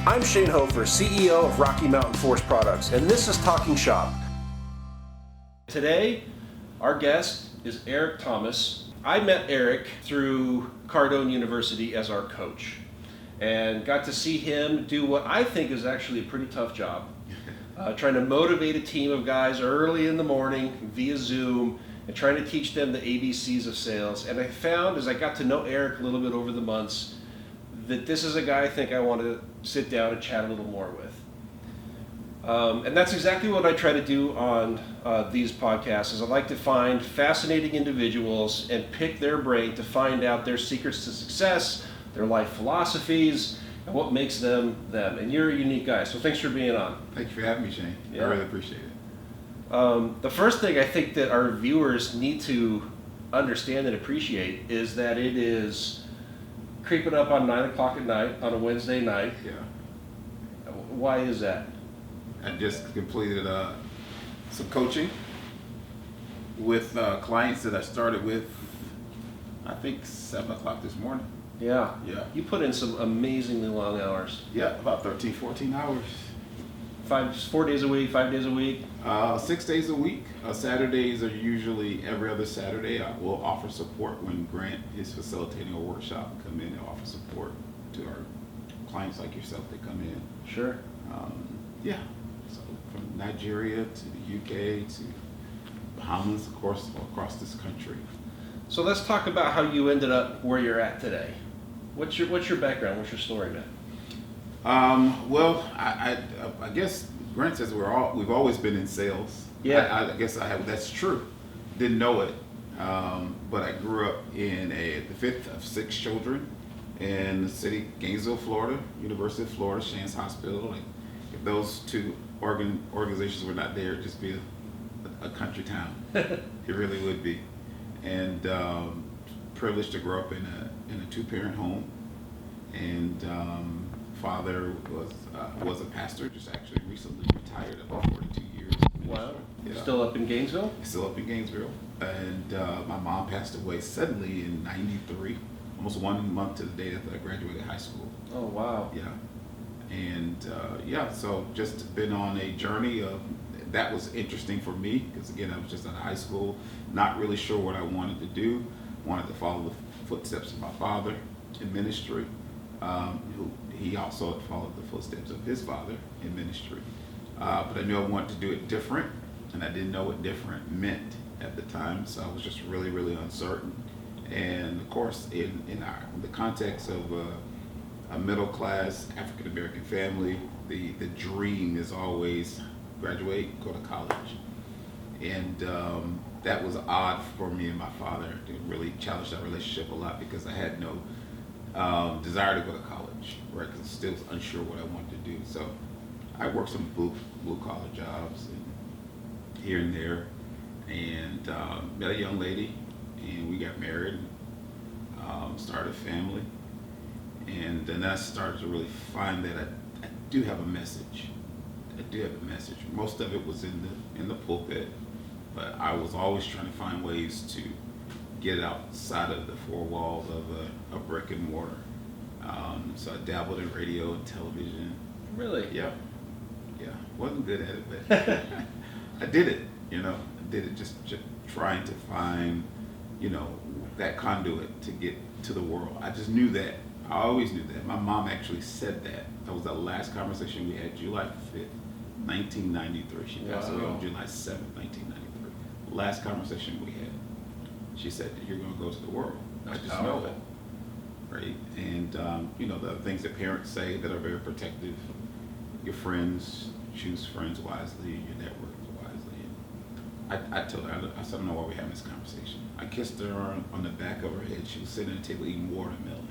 I'm Shane Hoefer, CEO of Rocky Mountain Forest Products, and this is Talking Shop. Today, our guest is Eric Thomas. I met Eric through Cardone University as our coach and got to see him do what I think is actually a pretty tough job, trying to motivate a team of guys early in the morning via Zoom and trying to teach them the ABCs of sales. And I found, as I got to know Eric a little bit over the months, that this is a guy I think I want to sit down and chat a little more with. And that's exactly what I try to do on these podcasts, is I like to find fascinating individuals and pick their brain to find out their secrets to success, their life philosophies, and what makes them them. And you're a unique guy, so thanks for being on. Thank you for having me, Shane. Yeah. I really appreciate it. The first thing I think that our viewers need to understand and appreciate is that it is creeping up on 9 o'clock at night on a Wednesday night. Yeah. Why is that? I just completed some coaching with clients that I started with, I think 7 o'clock this morning. Yeah. Yeah. You put in some amazingly long hours. Yeah, about 13, 14 hours. 4 days a week, 5 days a week? 6 days a week. Saturdays are usually every other Saturday. I will offer support when Grant is facilitating a workshop. Come in and offer support to our clients like yourself that come in. Sure. Yeah. So from Nigeria to the UK to Bahamas, of course, all across this country. So let's talk about how you ended up where you're at today. What's your background? What's your story, man? Well, I guess Grant says we've always been in sales. Yeah. I guess that's true. Didn't know it, but I grew up in the fifth of 6 children in the city, Gainesville, Florida, University of Florida, Shands Hospital. Like, if those two organizations were not there, it'd just be a country town. It really would be. And privileged to grow up in a 2-parent home, and father was a pastor, just actually recently retired about 42 years. Wow. Yeah. Still up in Gainesville? Still up in Gainesville. And my mom passed away suddenly in '93, almost 1 month to the day after I graduated high school. Oh, wow. Yeah. And so just been on a journey of, that was interesting for me, because again, I was just out of high school, not really sure what I wanted to do. Wanted to follow the footsteps of my father in ministry. He also followed the footsteps of his father in ministry. But I knew I wanted to do it different, and I didn't know what different meant at the time, so I was just really, really uncertain. And of course, in the context of a middle-class African-American family, the dream is always graduate, go to college. And that was odd for me and my father. It really challenged our relationship a lot, because I had no desire to go to college, right? Because I still was unsure what I wanted to do. So I worked some blue collar jobs and here and there, and met a young lady, and we got married, started a family, and then I started to really find that I do have a message. I do have a message. Most of it was in the pulpit, but I was always trying to find ways to get outside of the 4 walls of a brick and mortar. So I dabbled in radio and television. Really? Yeah. Wasn't good at it, but I did it. I did it just trying to find, that conduit to get to the world. I just knew that. I always knew that. My mom actually said that. That was the last conversation we had, July 5th, 1993. She passed away on July 7th, 1993. Last conversation we had. She said, you're going to go to the world. That's I just powerful. know it. Right? And, the things that parents say that are very protective. Your friends, choose friends wisely, your network wisely. And I told her, I said, I don't know why we're having this conversation. I kissed her on the back of her head. She was sitting at the table eating watermelon.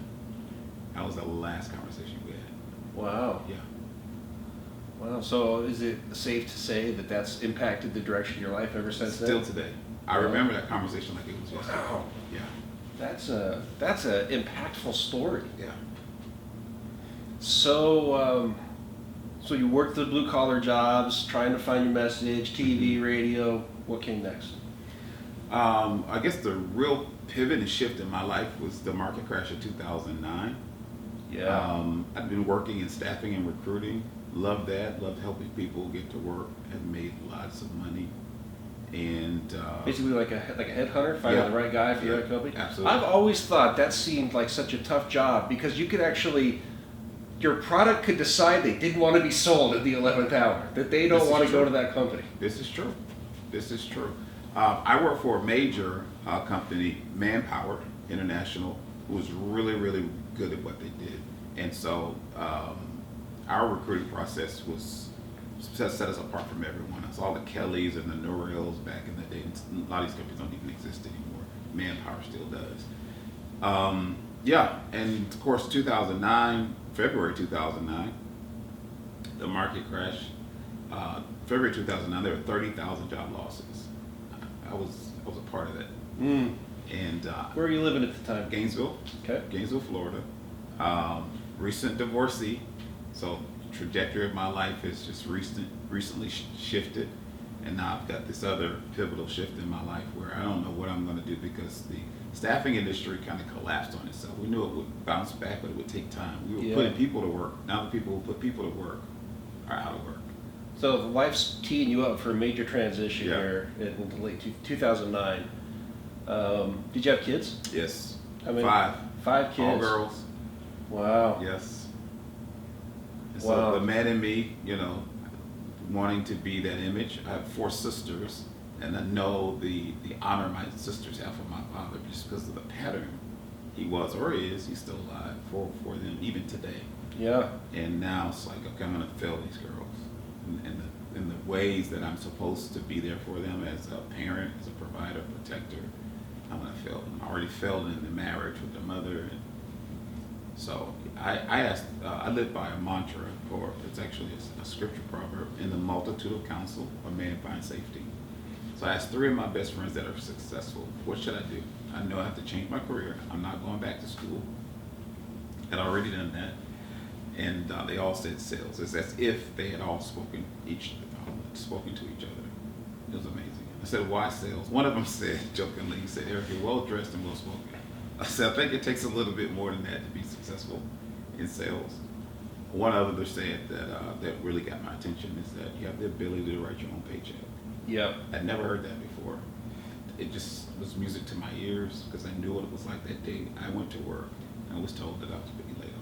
That was the last conversation we had. Wow. Yeah. Wow. So is it safe to say that that's impacted the direction of your life ever since then? Still today. I remember that conversation like it was yesterday. Wow. Yeah. That's a impactful story. Yeah. So you worked the blue collar jobs, trying to find your message, TV, radio. What came next? I guess the real pivot and shift in my life was the market crash of 2009. Yeah. I've been working in staffing and recruiting. Love that. Love helping people get to work. Have made lots of money. And Basically, like a headhunter, finding the right guy for your company. Absolutely. I've always thought that seemed like such a tough job because you could actually, your product could decide they didn't want to be sold at the 11th hour, that they don't want to go to that company. This is true. This is true. I work for a major company, Manpower International, who was really, really good at what they did. And so our recruiting process was set us apart from everyone else. All the Kellys and the Norrells back in the day, a lot of these companies don't even exist anymore. Manpower still does. And of course 2009, February 2009, the market crashed. February 2009, there were 30,000 job losses. I was a part of that. Mm. And where were you living at the time? Gainesville. Okay. Gainesville, Florida. Recent divorcee, so trajectory of my life has just recently shifted, and now I've got this other pivotal shift in my life where I don't know what I'm going to do because the staffing industry kind of collapsed on itself. We knew it would bounce back, but it would take time. We were putting people to work. Now the people who put people to work are out of work. So life's teeing you up for a major transition here in the late 2009. Did you have kids? Yes. I mean, 5. 5 kids. All girls. Wow. Yes. And Wow. so the man in me, wanting to be that image. I have 4 sisters, and I know the honor my sisters have for my father just because of the pattern he was or is. He's still alive for them even today. Yeah. And now it's like, okay, I'm going to fail these girls in the ways that I'm supposed to be there for them as a parent, as a provider, protector. I'm going to fail them. I already failed in the marriage with the mother. And so I live by a mantra, or it's actually a scripture proverb: in the multitude of counsel, a man finds safety. So I asked 3 of my best friends that are successful, what should I do? I know I have to change my career. I'm not going back to school. I'd already done that. And they all said sales. It's as if they had all spoken to each other. It was amazing. I said, why sales? One of them said, jokingly, he said, Eric, you're well dressed and well spoken. I said, I think it takes a little bit more than that to be successful in sales. One other said that really got my attention is that you have the ability to write your own paycheck. Yep. I'd never heard that before. It just was music to my ears because I knew what it was like that day. I went to work and was told that I was being laid off.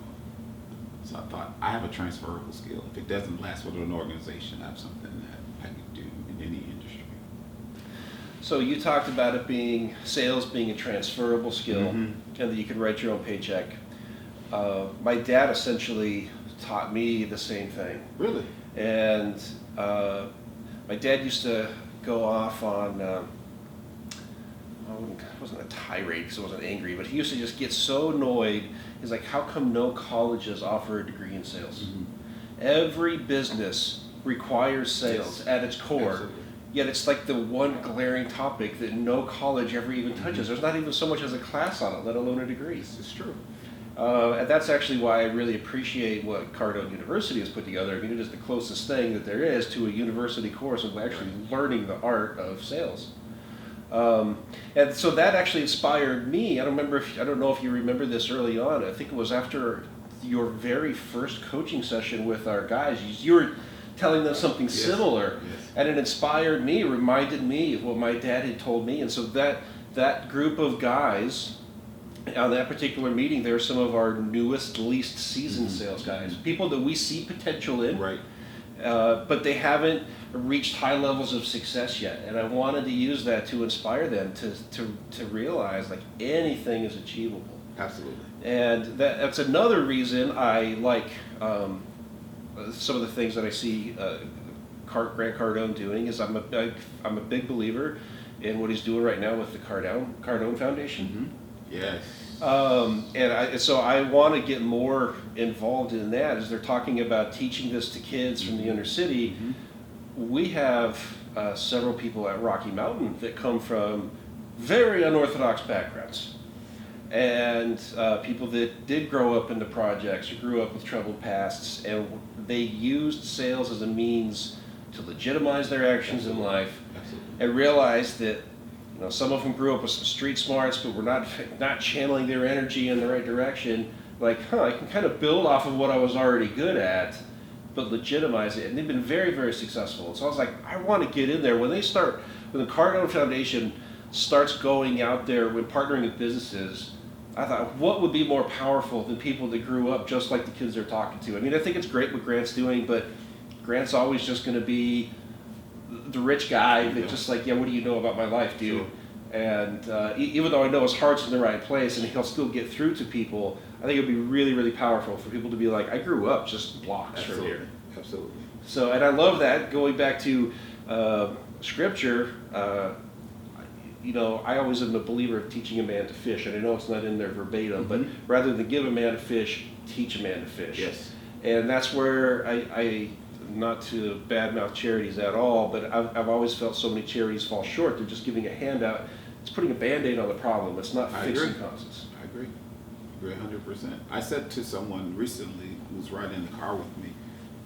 So I thought, I have a transferable skill. If it doesn't last with an organization, I have something that I can do in any industry. So you talked about it being sales being a transferable skill, Mm-hmm. and that you could write your own paycheck. My dad essentially taught me the same thing. Really? And my dad used to go off on, it wasn't a tirade because I wasn't angry, but he used to just get so annoyed. He's like, how come no colleges offer a degree in sales? Mm-hmm. Every business requires sales at its core. Absolutely. Yet it's like the one glaring topic that no college ever even touches. There's not even so much as a class on it, let alone a degree. This is true. And that's actually why I really appreciate what Cardone University has put together. I mean, it is the closest thing that there is to a university course of actually learning the art of sales. And so that actually inspired me. I don't know if you remember this early on. I think it was after your very first coaching session with our guys. You were telling them something similar, and it inspired me, reminded me of what my dad had told me. And so that group of guys on that particular meeting, they're some of our newest, least seasoned sales guys, people that we see potential in, Right. But they haven't reached high levels of success yet. And I wanted to use that to inspire them to realize like anything is achievable. Absolutely. And that's another reason I like some of the things that I see Grant Cardone doing. Is I'm a big believer in what he's doing right now with the Cardone Foundation. Mm-hmm. Yes. So I want to get more involved in that as they're talking about teaching this to kids from the inner city. Mm-hmm. We have several people at Rocky Mountain that come from very unorthodox backgrounds. And people that did grow up in the projects or grew up with troubled pasts, and they used sales as a means to legitimize their actions in life. Absolutely. And realized that some of them grew up with some street smarts, but were not channeling their energy in the right direction. like, I can kind of build off of what I was already good at, but legitimize it. And they've been very, very successful. So I was like, I want to get in there. When the Cardone Foundation starts going out there when partnering with businesses, I thought, what would be more powerful than people that grew up just like the kids they're talking to? I mean, I think it's great what Grant's doing, but Grant's always just going to be the rich guy that just like, yeah, what do you know about my life, dude? Sure. And even though I know his heart's in the right place and he'll still get through to people, I think it would be really, really powerful for people to be like, I grew up just blocks from here. Absolutely. So, and I love that, going back to scripture, I always am a believer of teaching a man to fish, and I know it's not in there verbatim, but rather than give a man a fish, teach a man to fish. Yes. And that's where I not to badmouth charities at all, but I've always felt so many charities fall short. They're just giving a handout. It's putting a Band-Aid on the problem. It's not fixing causes. I agree 100%. I said to someone recently who was riding in the car with me,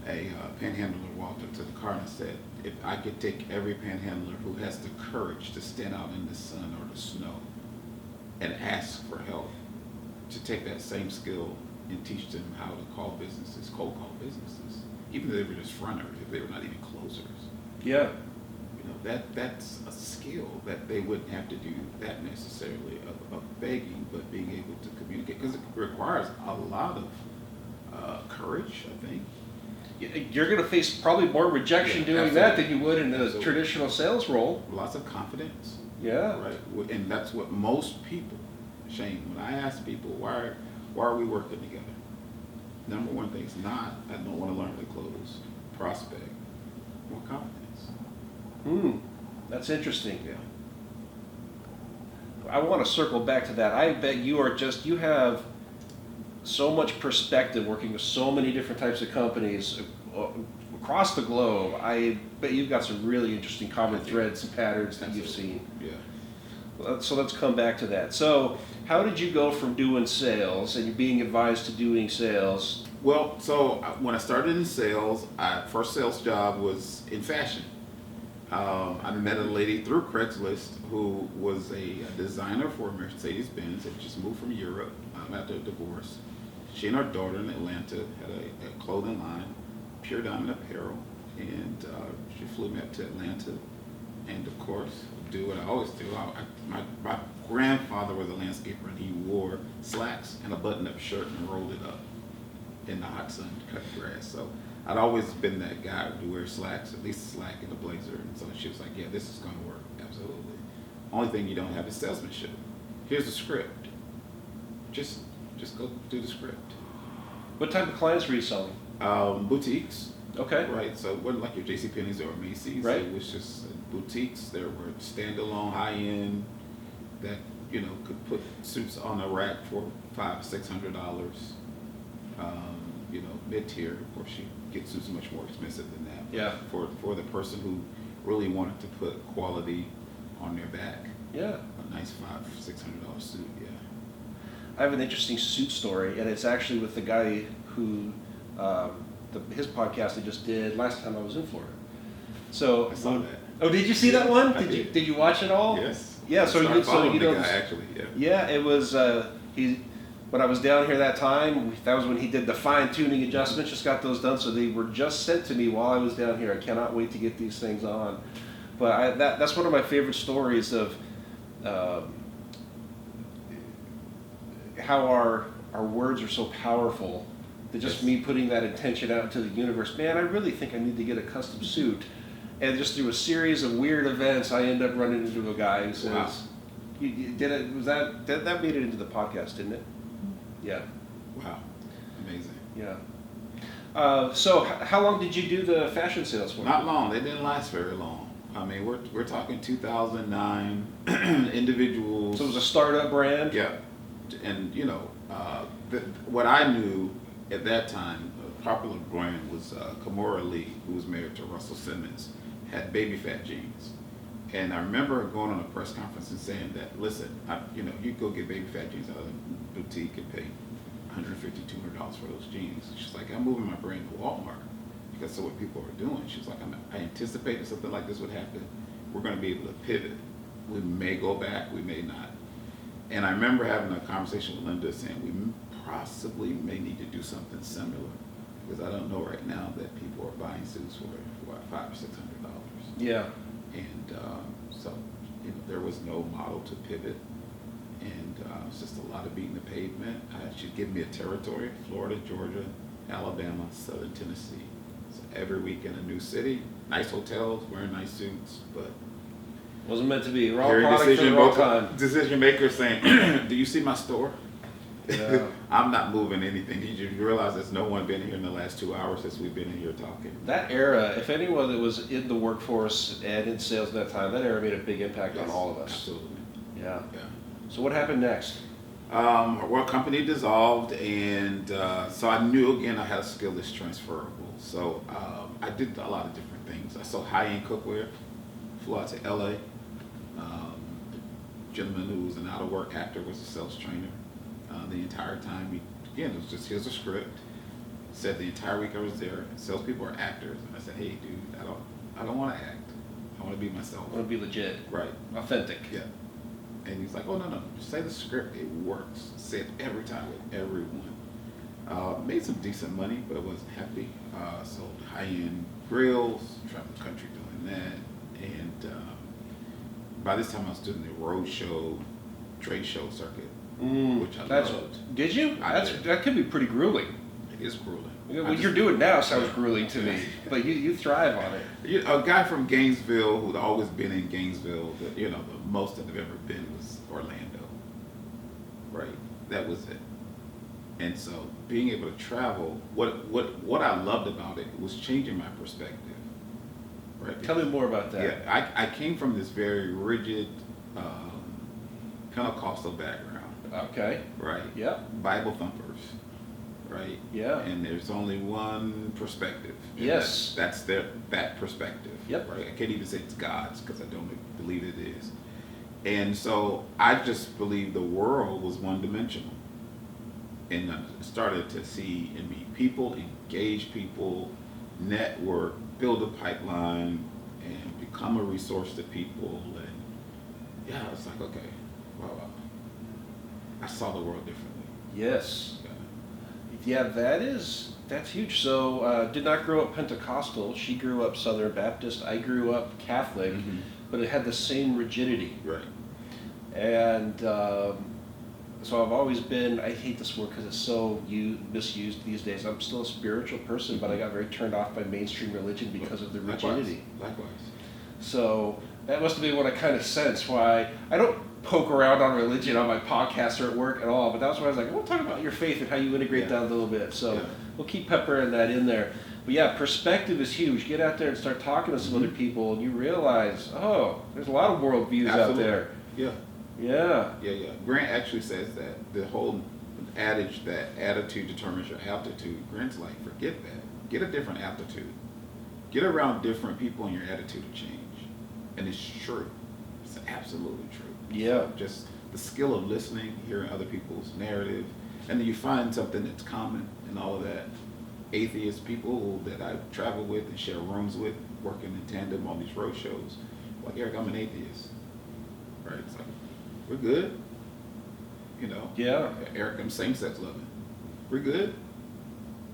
a panhandler walked up to the car and I said, if I could take every panhandler who has the courage to stand out in the sun or the snow and ask for help, to take that same skill and teach them how to call businesses, cold call businesses, even if they were just fronters, if they were not even closers. Yeah. That's a skill that they wouldn't have to do that necessarily of begging, but being able to communicate, because it requires a lot of courage, I think. You're going to face probably more rejection doing that than you would in a traditional sales role. Lots of confidence. Yeah. Right. And that's what most people, Shane, when I ask people, why are we working together? Number one thing is not, I don't want to learn to close, prospect, more confidence. That's interesting. Yeah. I want to circle back to that. I bet you have so much perspective working with so many different types of companies across the globe. I bet you've got some really interesting common threads and patterns that you've seen. Yeah. So let's come back to that. So how did you go from doing sales and being advised to doing sales? Well, so when I started in sales, first sales job was in fashion. I met a lady through Craigslist who was a designer for Mercedes-Benz, had just moved from Europe after a divorce. She and her daughter in Atlanta had a clothing line, Pure Diamond Apparel, and she flew me up to Atlanta, and of course, do what I always do. My grandfather was a landscaper, and he wore slacks and a button-up shirt and rolled it up in the hot sun to cut grass. So I'd always been that guy who wear slacks, at least a slack and a blazer. And so she was like, yeah, this is going to work. Absolutely. Only thing you don't have is salesmanship. Here's the script. Just go do the script. What type of clients were you selling? Boutiques. Okay. Right. So it wasn't like your JCPenney's or Macy's. Right. It was just boutiques. There were standalone, high-end that, could put suits on a rack for $500-600. Mid-tier, of course, you get suits much more expensive than that. Yeah. For the person who really wanted to put quality on their back. Yeah. A nice $500-600 suit. Yeah. I have an interesting suit story, and it's actually with the guy who his podcast I just did last time I was in Florida. So I saw that. Oh, did you see that one? Did you watch it all? Yes. Yeah. So you know, guy, actually. Yeah. Yeah. It was when I was down here that time, that was when he did the fine-tuning adjustments, just got those done, so they were just sent to me while I was down here. I cannot wait to get these things on. But that's one of my favorite stories of how our words are so powerful, that just me putting that intention out into the universe, man, I really think I need to get a custom suit. And just through a series of weird events, I end up running into a guy who says, wow. That made it into the podcast, didn't it? Yeah. Wow. Amazing. Yeah. So how long did you do the fashion sales for? Not long. They didn't last very long. I mean, we're talking 2009 individuals. So it was a startup brand? Yeah. And, what I knew at that time, a popular brand was Kimora Lee, who was married to Russell Simmons, had baby fat jeans. And I remember going on a press conference and saying that, listen, you go get baby fat jeans out of the boutique and pay $150, $200 for those jeans. She's like, I'm moving my brand to Walmart because that's what people are doing. She's like, I anticipated something like this would happen. We're going to be able to pivot. We may go back, we may not. And I remember having a conversation with Linda saying we possibly may need to do something similar, because I don't know right now that people are buying suits for what, $500 or $600. Yeah. And so, there was no model to pivot, and it's just a lot of beating the pavement. She'd give me a territory: Florida, Georgia, Alabama, Southern Tennessee. So every week in a new city, nice hotels, wearing nice suits, but Wasn't meant to be. Wrong Very product for the wrong time. decision maker saying, "Do you see my store?" Yeah. I'm not moving anything. You realize there's no one been here in the last 2 hours since we've been in here talking. That era, if anyone that was in the workforce and in sales at that time, that era made a big impact on Yes, all of us. Absolutely. Yeah. Yeah. So what happened next? Well, company dissolved, and so I knew again I had a skill that's transferable. So I did a lot of different things. I sold high-end cookware, flew out to LA. The gentleman who was an out-of-work actor was a sales trainer. The entire time, it was just, here's a script. Said the entire week I was there, salespeople are actors. And I said, hey dude, I don't want to act. I want to be myself. I want to be legit. Right. Authentic. Yeah. And he's like, oh no, just say the script, it works. Say it every time with everyone. Made some decent money, but wasn't happy. Sold high-end grills, traveled the country doing that. And by this time I was doing the road show, trade show circuit, which I loved. Did you? That could be pretty grueling. It is grueling. What you're doing now sounds grueling to me, but you thrive on it. A guy from Gainesville who'd always been in Gainesville, the most that I've ever been was Orlando. Right, that was it. And so being able to travel, what I loved about it was changing my perspective. Right. Tell me more about that. Yeah, I came from this very rigid Pentecostal background. Okay. Right. Yep. Bible thumpers. Right. Yeah. And there's only one perspective. And Yes. That's that perspective. Yep. Right. I can't even say it's God's because I don't believe it is. And so I just believe the world was one-dimensional, and I started to see and meet people, engage people, network, build a pipeline, and become a resource to people. And yeah, it's like, okay, wow, I saw the world differently. Yes. Yeah, that's huge. So did not grow up Pentecostal. She grew up Southern Baptist. I grew up Catholic, but it had the same rigidity. Right. And so I've always been, I hate this word because it's so misused these days. I'm still a spiritual person, but I got very turned off by mainstream religion because of the rigidity. Likewise. So that must have been what I kind of sensed why I don't poke around on religion on my podcast or at work at all, but that's why I was like, I want to talk about your faith and how you integrate that a little bit. So we'll keep peppering that in there. But yeah, perspective is huge. Get out there and start talking to some other people, and you realize, there's a lot of worldviews out there. Yeah. Yeah. Yeah. Grant actually says that the whole adage that attitude determines your altitude. Grant's like, forget that. Get a different altitude. Get around different people and your attitude will change. And it's true. It's absolutely true. Yeah. So just the skill of listening, hearing other people's narrative, and then you find something that's common and all of that. Atheist people that I travel with and share rooms with, working in tandem on these road shows. Like, Eric, I'm an atheist. Right? It's like, we're good. Yeah. Eric, I'm same-sex loving. We're good.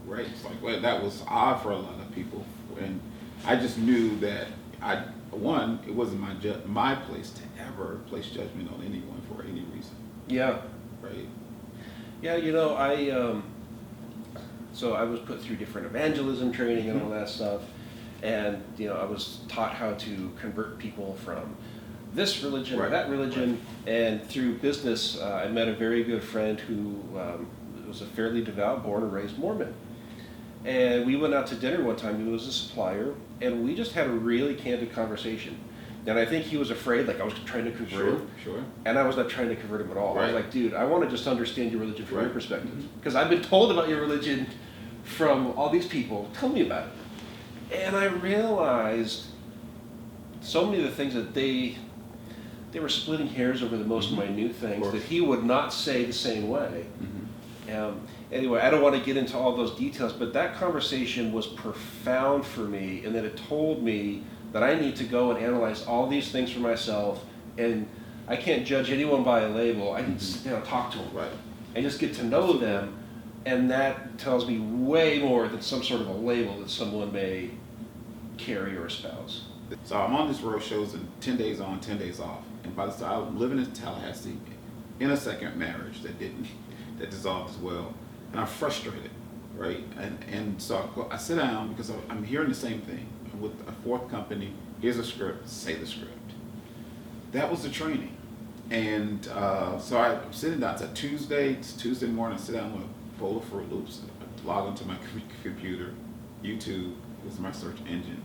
Right? It's like, well, that was odd for a lot of people. And I just knew that it wasn't my place to ever place judgment on anyone for any reason. Yeah. Right? Yeah, so I was put through different evangelism training and all that stuff. And, I was taught how to convert people from this religion or that religion. Right. And through business, I met a very good friend who was a fairly devout, born and raised Mormon. And we went out to dinner one time. He was a supplier, and we just had a really candid conversation. And I think he was afraid, like I was trying to convert him. Sure. And I was not trying to convert him at all. Right. I was like, dude, I want to just understand your religion from your perspective. Because I've been told about your religion from all these people. Tell me about it. And I realized so many of the things that they were splitting hairs over the most minute things that he would not say the same way. Anyway, I don't want to get into all those details, but that conversation was profound for me, and that it told me that I need to go and analyze all these things for myself, and I can't judge anyone by a label. I need to sit down and talk to them, and just get to know them, And that tells me way more than some sort of a label that someone may carry or espouse. So I'm on this road shows and 10 days on, 10 days off. And by the time I'm living in Tallahassee in a second marriage that dissolved as well. And I'm frustrated, right? And so I sit down because I'm hearing the same thing. I'm with a fourth company, here's a script, say the script. That was the training. And so I'm sitting down, it's Tuesday morning, I sit down with a bowl of Fruit Loops, I log into my computer, YouTube is my search engine.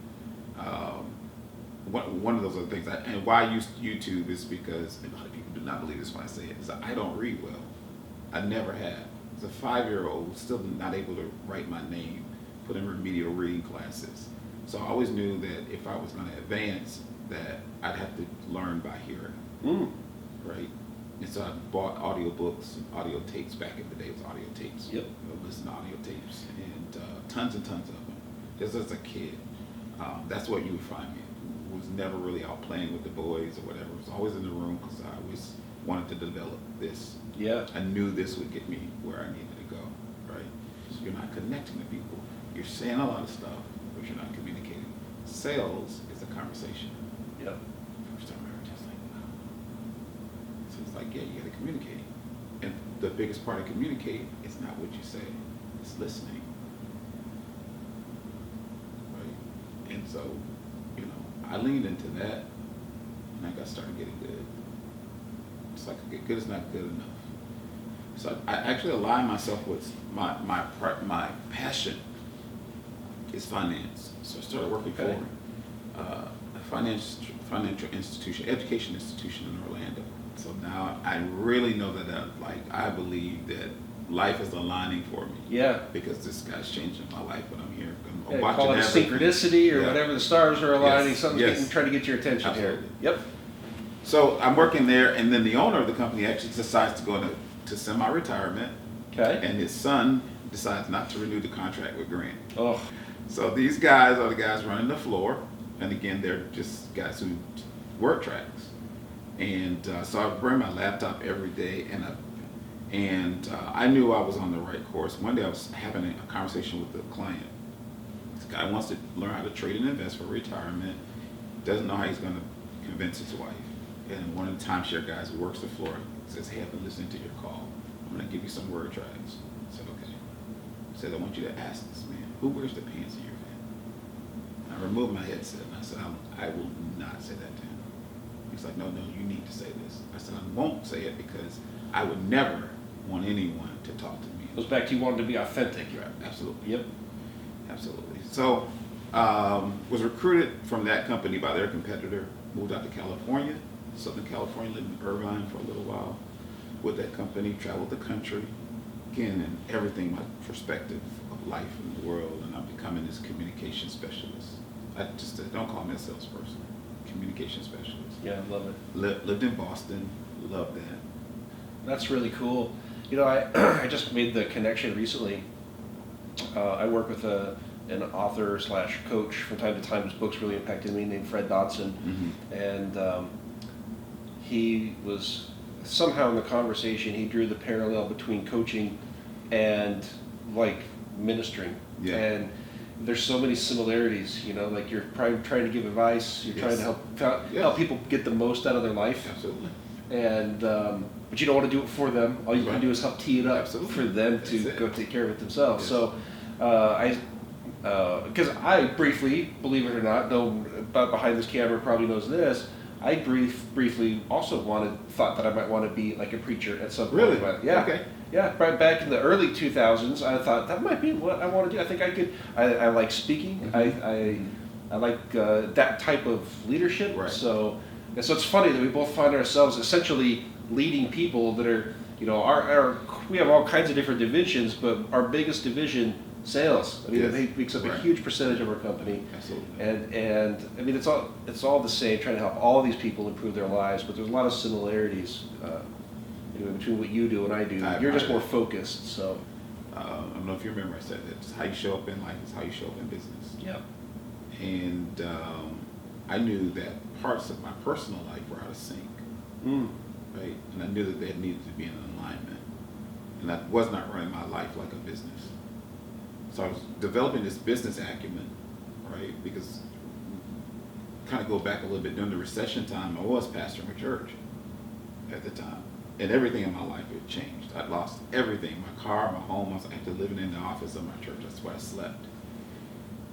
One of those other things, and why I use YouTube is because, and a lot of people do not believe this when I say it, is I don't read well. I never have. As a 5-year-old, still not able to write my name, put in remedial reading classes. So I always knew that if I was going to advance, that I'd have to learn by hearing, right? And so I bought audiobooks and audio tapes. Back in the day, it was audio tapes. Yep. Listen to audio tapes, and tons of them. Just as a kid, that's what you would find me. Was never really out playing with the boys or whatever. I was always in the room because I always wanted to develop this. Yeah. I knew this would get me where I needed to go, right? So you're not connecting to people. You're saying a lot of stuff, but you're not communicating. Sales is a conversation. Yep. First time I heard it, I was like, wow. So it's like, yeah, you got to communicate. And the biggest part of communicating is not what you say, it's listening. Right? And so, I leaned into that, and I got started getting good. It's like good is not good enough. So I actually aligned myself with my passion is finance. So I started working for a financial institution, education institution in Orlando. So now I really know that I believe that life is aligning for me. Yeah. Because this guy's changing my life when I'm here. I'm Yeah, call it synchronicity or whatever, the stars are aligning, something's trying to get your attention. Absolutely. Here. Yep. So I'm working there, and then the owner of the company actually decides to go to semi-retirement. Okay. And his son decides not to renew the contract with Grant. Oh. So these guys are the guys running the floor, and again, they're just guys who work tracks. And so I bring my laptop every day, and I knew I was on the right course. One day I was having a conversation with a client. This guy wants to learn how to trade and invest for retirement, doesn't know how he's going to convince his wife. And one of the timeshare guys who works the floor says, hey, I've been listening to your call. I'm going to give you some word tracks. I said, okay. He said, I want you to ask this man, who wears the pants in your van? I removed my headset and I said, I will not say that to him. He's like, no, you need to say this. I said, I won't say it because I would never want anyone to talk to me. Goes back to you wanting to be authentic. Right, absolutely. Yep. Absolutely. So, was recruited from that company by their competitor, moved out to California, Southern California, lived in Irvine for a little while with that company, traveled the country, again, and everything, my perspective of life in the world, and I'm becoming this communication specialist. I just don't call me a salesperson, communication specialist. Yeah, I love it. Lived in Boston, loved that. That's really cool. I just made the connection recently. I work with an author / coach from time to time whose books really impacted me, named Fred Dotson. Mm-hmm. And he was, somehow in the conversation, he drew the parallel between coaching and ministering. Yeah. And there's so many similarities, like you're trying to give advice, you're trying to help people get the most out of their life. Absolutely. And but you don't want to do it for them. All you can do is help tee it up for them to go take care of it themselves. Yes. So because I briefly, believe it or not, though behind this camera probably knows this, I briefly also thought that I might want to be like a preacher at some point. Really? But yeah. Okay. Yeah, right back in the early 2000s, I thought that might be what I want to do. I think I could. I like speaking. Mm-hmm. I like that type of leadership. Right. So it's funny that we both find ourselves essentially leading people that are, we have all kinds of different divisions, but our biggest division, sales. I mean, it makes up a huge percentage of our company. Absolutely. And I mean, it's all the same, trying to help all these people improve their lives, but there's a lot of similarities between what you do and I do. You're just more focused. So I don't know if you remember I said that. It's how you show up in life is how you show up in business. yeah. And I knew that parts of my personal life were out of sync, right? And I knew that they needed to be in alignment. and I was not running my life like a business. So I was developing this business acumen, right? Because kind of go back a little bit during the recession time, I was pastoring a church at the time, and everything in my life had changed. I'd lost everything: my car, my home. I was actually living in the office of my church. That's where I slept,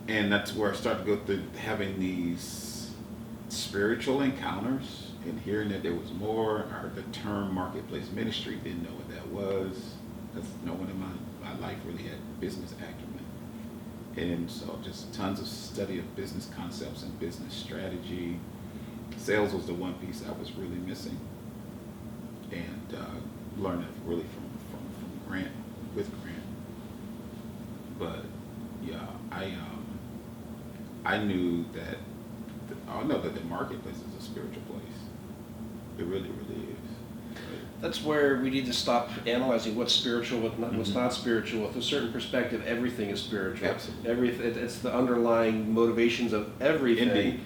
and that's where I started to go through having these spiritual encounters and hearing that there was more. I heard the term marketplace ministry, didn't know what that was, because no one in my life really had business acumen. And so just tons of study of business concepts and business strategy. Sales was the one piece I was really missing, and learned it really from Grant, with Grant. But yeah, I knew that I know that the marketplace is a spiritual place. It really, really is. That's where we need to stop analyzing what's spiritual, what's not spiritual. With a certain perspective, everything is spiritual. Absolutely. It's the underlying motivations of everything. Indeed.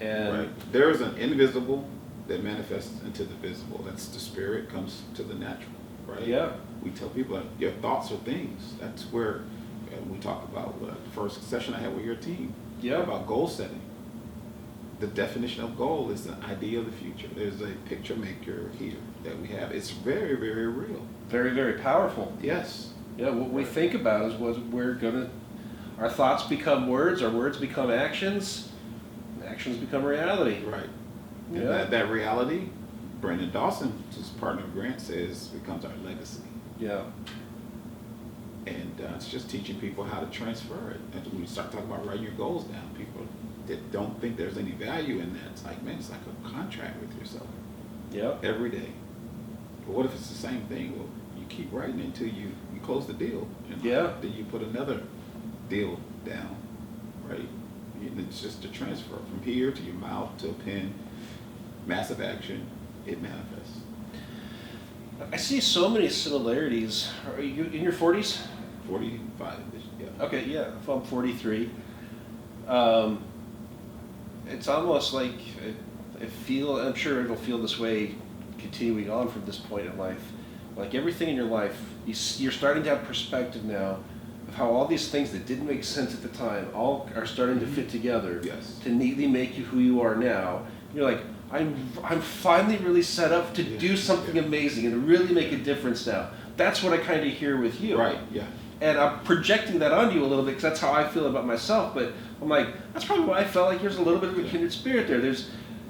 And right. There is an invisible that manifests into the visible. That's the spirit comes to the natural, right? Yeah. We tell people that your thoughts are things. That's where we talk about the first session I had with your team. Yeah. About goal setting. The definition of goal is the idea of the future. There's a picture maker here that we have. It's very, very real. Very, very powerful. Yes. Yeah, what we think about is what our thoughts become words, our words become actions, and actions become reality. Right. And Yeah. that reality, Brandon Dawson, who's partner of Grant, says becomes our legacy. Yeah. And it's just teaching people how to transfer it. And when you start talking about writing your goals down, people that don't think there's any value in that, it's like, man, it's like a contract with yourself. Yeah. Every day. But what if it's the same thing? Well, you keep writing it until you close the deal. Yeah. Then you put another deal down, right? And it's just a transfer from here to your mouth to a pen. Massive action. It manifests. I see so many similarities. Are you in your 40s? 45. Yeah. Okay, yeah. If I'm 43. It's almost like I'm sure it'll feel this way continuing on from this point in life. Like everything in your life, you're starting to have perspective now of how all these things that didn't make sense at the time all are starting to fit together Yes. to neatly make you who you are now. You're like, I'm finally really set up to do something amazing and to really make a difference now. That's what I kind of hear with you. Right, yeah. And I'm projecting that onto you a little bit because that's how I feel about myself. But I'm like, that's probably why I felt like there's a little bit of a kindred spirit there.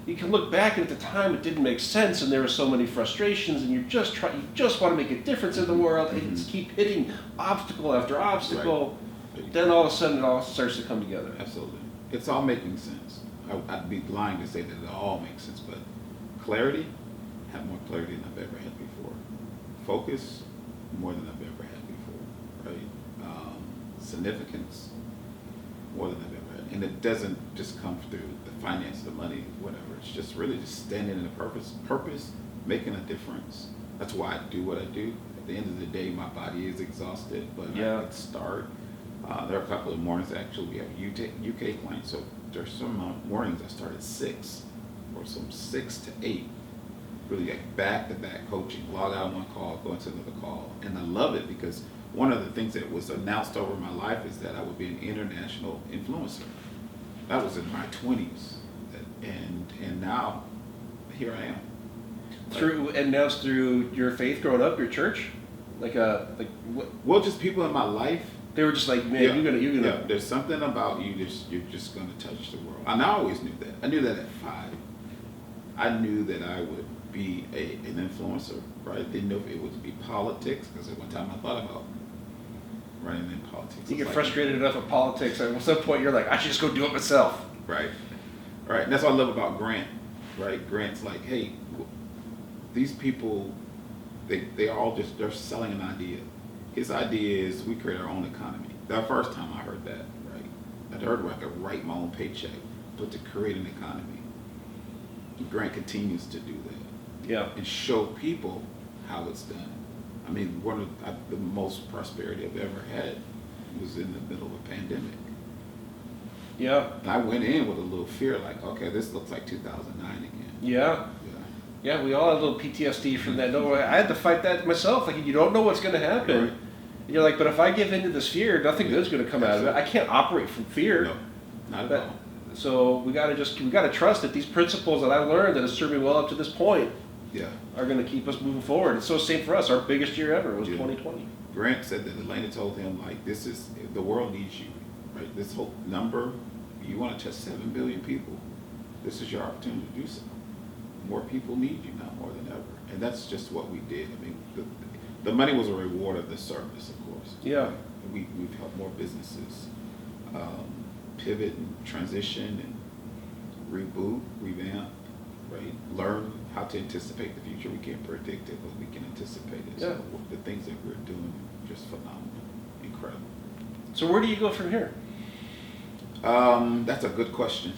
You can look back and at the time it didn't make sense and there were so many frustrations and you just want to make a difference in the world and you just keep hitting obstacle after obstacle. Right. Then all of a sudden it all starts to come together. Absolutely. It's all making sense. I'd be lying to say that it all makes sense, but clarity, have more clarity than I've ever had before. Focus, more than I've ever had before, right? Significance, more than I've ever had. And it doesn't just come through the finance, the money, whatever. It's just really just standing in a purpose, making a difference. That's why I do what I do. At the end of the day, my body is exhausted, but I can start. There are a couple of mornings, actually, we have UK clients, so there's some mornings I start at 6, or some 6 to 8, really like back-to-back coaching, log out on one call, go into another call, and I love it because one of the things that was announced over my life is that I would be an international influencer. That was in my 20s, and now here I am. And now it's through your faith growing up, your church, Well, just people in my life. They were just like, man, you're gonna. Yeah, there's something about you. You're just gonna touch the world. And I always knew that. I knew that at 5. I knew that I would be an influencer, right? Didn't know if it would be politics, because at one time I thought about running in politics. You get frustrated enough at politics, and at some point you're like, I should just go do it myself. Right. And that's what I love about Grant, right? Grant's like, hey, these people, they're selling an idea. His idea is we create our own economy. The first time I heard that, right? I'd heard where I could write my own paycheck, but to create an economy. Grant continues to do that. Yeah. And show people how it's done. I mean, one of the most prosperity I've ever had was in the middle of a pandemic. Yeah. And I went in with a little fear, like, okay, this looks like 2009 again. Yeah. Yeah, we all have a little PTSD from that. No, I had to fight that myself. Like, you don't know what's going to happen. Right. And you're like, but if I give into this fear, nothing good's going to come out of it. I can't operate from fear. No, not at But- all. So we got to trust that these principles that I learned that have served me well up to this point Yeah. are going to keep us moving forward. And so same for us. Our biggest year ever was Yeah. 2020. Grant said that Elena told him, like, this is, the world needs you, right? This whole number, you want to touch 7 billion people, this is your opportunity to do so. More people need you now more than ever. And that's just what we did. I mean, the money was a reward of the service, of course. Yeah. We've helped more businesses pivot and transition and reboot, revamp, right? Learn how to anticipate the future. We can't predict it, but we can anticipate it. Yeah. So the things that we're doing are just phenomenal, incredible. So where do you go from here? That's a good question.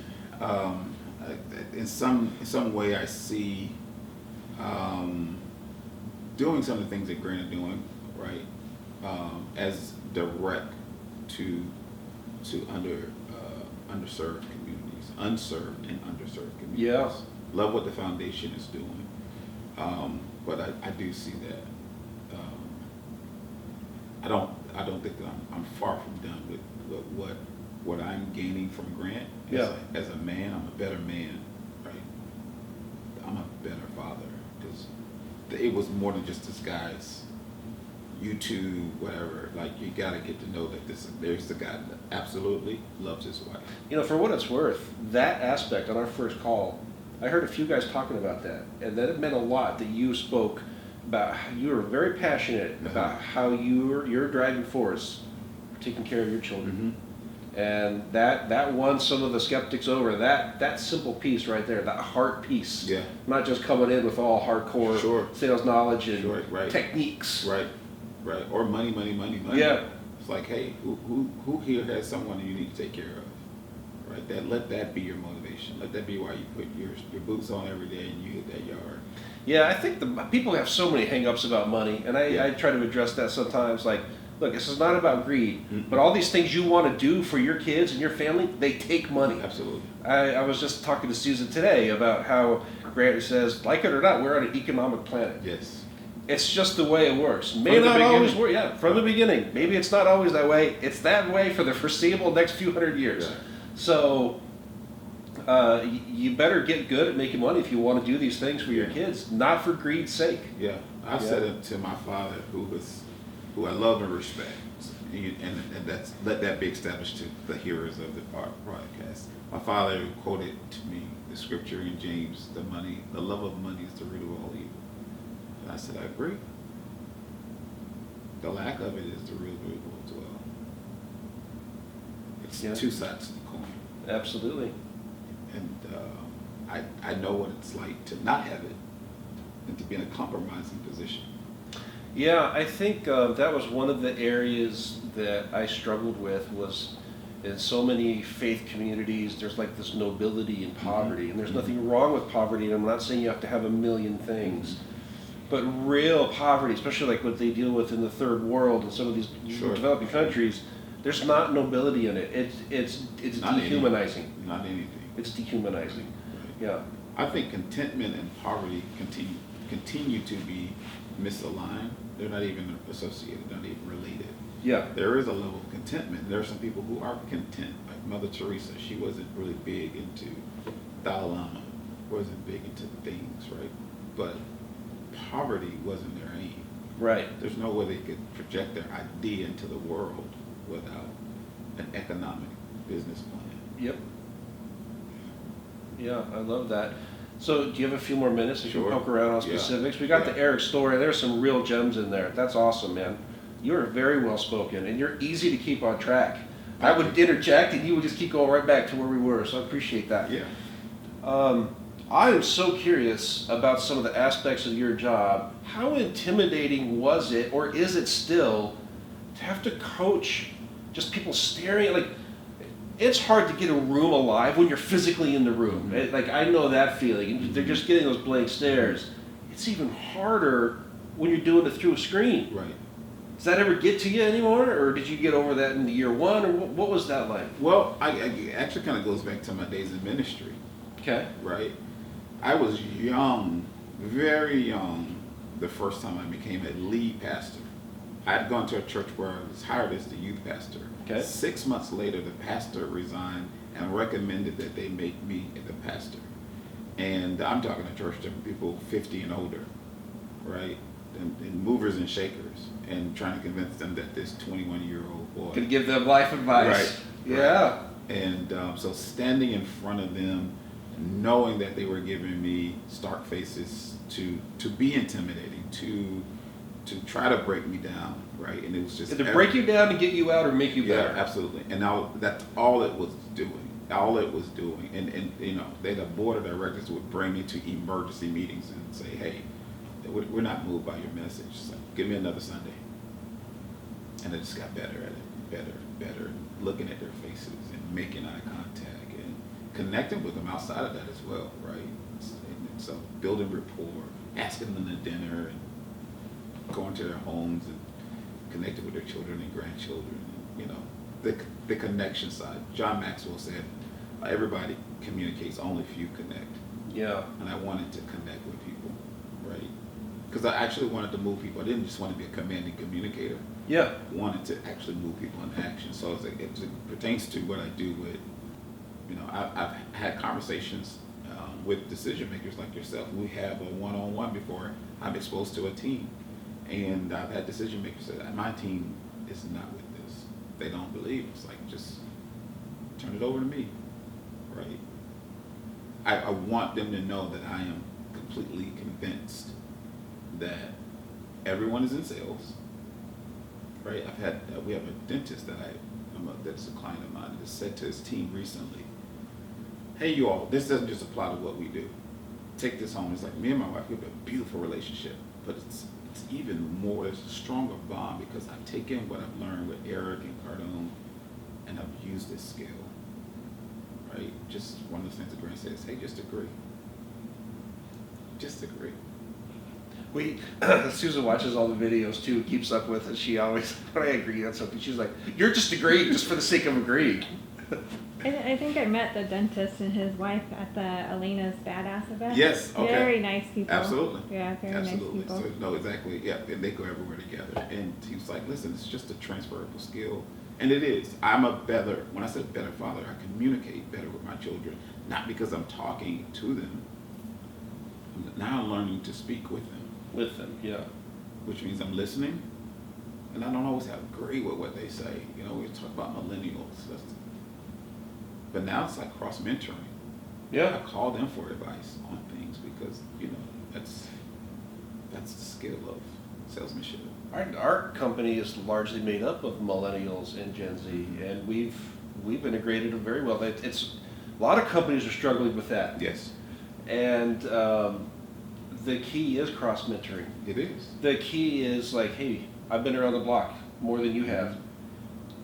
In some way, I see doing some of the things that Grant are doing, right, as direct to underserved communities, unserved and underserved communities. Yeah. Love what the foundation is doing, but I do see that. I don't think that I'm far from done with what I'm gaining from Grant. Yeah. As a man, I'm a better man, right? I'm a better father because it was more than just this guy's YouTube, whatever. Like, you got to get to know that there's the guy that absolutely loves his wife. You know, for what it's worth, that aspect on our first call, I heard a few guys talking about that, and that it meant a lot that you spoke about how you were very passionate about how your driving force for taking care of your children. And that won some of the skeptics over. That simple piece right there, that heart piece. Yeah. Not just coming in with all hardcore Sure. sales knowledge and Right. techniques. Right. Or money. Yeah. It's like, hey, who here has someone you need to take care of? Right? Let that be your motivation. Let that be why you put your boots on every day and you hit that yard. Yeah, I think the people have so many hang-ups about money, and I try to address that sometimes. Like, look, this is not about greed, but all these things you want to do for your kids and your family, they take money. Absolutely. I was just talking to Susan today about how Grant says, like it or not, we're on an economic planet. Yes. It's just the way it works. May From the not always beginning. work. Yeah, from the beginning. Maybe it's not always that way. It's that way for the foreseeable next few hundred years. Yeah. So you better get good at making money if you want to do these things for your kids, not for greed's sake. Yeah. I said it to my father, who I love and respect, and that's let that be established to the hearers of the broadcast. My father quoted to me the scripture in James: the love of money is the root of all evil. And I said, I agree. The lack of it is the real evil as well. It's two sides to the coin. Absolutely. And I know what it's like to not have it and to be in a compromising position. Yeah, I think that was one of the areas that I struggled with was in so many faith communities, there's like this nobility in poverty, and there's nothing wrong with poverty, and I'm not saying you have to have a million things, but real poverty, especially like what they deal with in the third world and some of these developing countries, there's not nobility in it. It's Not dehumanizing. Not anything. It's dehumanizing. Yeah. I think contentment and poverty continue to be misaligned. They're not even associated, not even related. Yeah. There is a level of contentment. There are some people who are content, like Mother Teresa. She wasn't really big into Dalai Lama, wasn't big into things, right? But poverty wasn't their aim. Right. There's no way they could project their idea into the world without an economic business plan. Yep. Yeah, I love that. So, do you have a few more minutes to Sure. poke around on Yeah. specifics? We got Yeah. the Eric story. There's some real gems in there. That's awesome, man. You're very well spoken, and you're easy to keep on track. I would interject, and you would just keep going right back to where we were. So I appreciate that. Yeah. I am so curious about some of the aspects of your job. How intimidating was it, or is it still, to have to coach just people staring at, like, it's hard to get a room alive when you're physically in the room. Like, I know that feeling. And they're just getting those blank stares. It's even harder when you're doing it through a screen. Right. Does that ever get to you anymore, or did you get over that in year one, or what was that like? Well, it actually kind of goes back to my days in ministry, Okay. right? I was young very young, the first time I became a lead pastor. I had gone to a church where I was hired as the youth pastor. Okay. 6 months later, the pastor resigned and recommended that they make me the pastor. And I'm talking to church to people 50 and older, right? And movers and shakers, and trying to convince them that this 21-year-old boy Could give them life advice. Right. Yeah. Right. And so standing in front of them, knowing that they were giving me stark faces to be intimidating, to try to break me down, right? And it was just Either break you down to get you out or make you yeah, better. absolutely. And now that's all it was doing. All it was doing. And you know, the board of directors would bring me to emergency meetings and say, hey, we're not moved by your message. So give me another Sunday. And I just got better at it, better, looking at their faces and making eye contact and connecting with them outside of that as well, right? And so building rapport, asking them to dinner, and going to their homes and connecting with their children and grandchildren. And, you know, the connection side. John Maxwell said, everybody communicates, only few connect. Yeah. And I wanted to connect with people, right? Because I actually wanted to move people. I didn't just want to be a commanding communicator. Yeah. I wanted to actually move people into action. So it pertains to what I do with, you know, I've had conversations with decision makers like yourself. We have a one-on-one before I'm exposed to a team. And I've had decision makers say, my team is not with this. They don't believe. It's like, just turn it over to me, right? I want them to know that I am completely convinced that everyone is in sales, right? We have a dentist that's a client of mine that said to his team recently, hey, you all, this doesn't just apply to what we do. Take this home. It's like, me and my wife, we have a beautiful relationship, but it's even more, it's a stronger bond because I've taken what I've learned with Eric and Cardone and I've used this skill, right? Just one of those things that Grant says, hey, just agree. Just agree. Susan watches all the videos too, keeps up with it. She always, when I agree on something, she's like, you're just agreeing just for the sake of agreeing. I think I met the dentist and his wife at the Elena's Badass event. Yes, okay. Very nice people. Absolutely. Yeah, very Absolutely. nice people. So, no, exactly. Yeah, and they go everywhere together. And he was like, listen, it's just a transferable skill. And it is. When I said better father, I communicate better with my children, not because I'm talking to them. Now I'm learning to speak with them. With them, yeah. Which means I'm listening, and I don't always agree with what they say. You know, we talk about millennials. But now it's like cross-mentoring. Yeah. I call them for advice on things because, you know, that's the skill of salesmanship. Our company is largely made up of millennials and Gen Z, and we've integrated them very well. It's a lot of companies are struggling with that. Yes. And the key is cross-mentoring. It is. The key is like, hey, I've been around the block more than you have.